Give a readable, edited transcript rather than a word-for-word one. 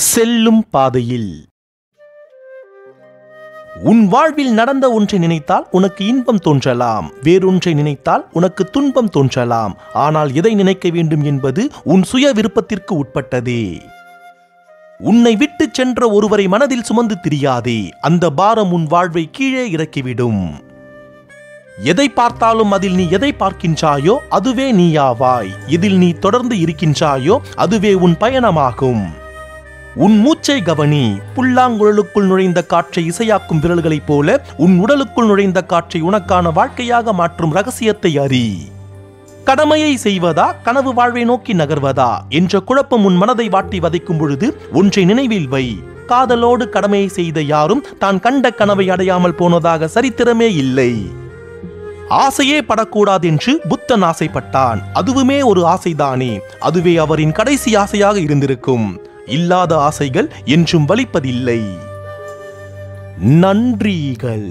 செல்லும் பாதையில். உன் வாழ்வில் நடந்த ஒன்றை நினைத்தால் உனக்கு இன்பம் தோன்றலாம், வேறொன்றை நினைத்தால் உனக்கு துன்பம் தோன்றலாம். ஆனால் எதை நினைக்க வேண்டும் என்பது உன் சுய விருப்பத்திற்கு உட்பட்டதே. உன்னை விட்டு சென்ற ஒருவரை மனதில் சுமந்து திரியாதே, அந்த பாரம் உன் வாழ்வை கீழே இறக்கிவிடும். எதை பார்த்தாலும் அதில் நீ எதை பார்க்கின்றாயோ அதுவே நீயாவாய். இதில் நீ தொடர்ந்து இருக்கின்றாயோ அதுவே உன் பயணமாகும். உன் மூச்சை கவனி. புல்லாங்குழலுக்குள் நுழைந்த காற்றை இசையாக்கும் விரல்களைப் போல உன் உடலுக்குள் நுழைந்த காற்றை உனக்கான வாழ்க்கையாக மாற்றும் ரகசியத்தை அறி. கடமையை செய்வதா கனவு வாழ்வை நோக்கி நகர்வதா என்ற குழப்பம் உன் மனதை வாட்டி வதைக்கும் பொழுது ஒன்றை நினைவில் வை. காதலோடு கடமையை செய்த யாரும் தான் கண்ட கனவை அடையாமல் போனதாக சரித்திரமே இல்லை. ஆசையே படக்கூடாது என்று புத்தன் ஆசைப்பட்டான். அதுவுமே ஒரு ஆசைதானே. அதுவே அவரின் கடைசி ஆசையாக இருந்திருக்கும். இல்லாத ஆசைகள் என்றும் வலிப்பதில்லை. நன்றிகள்.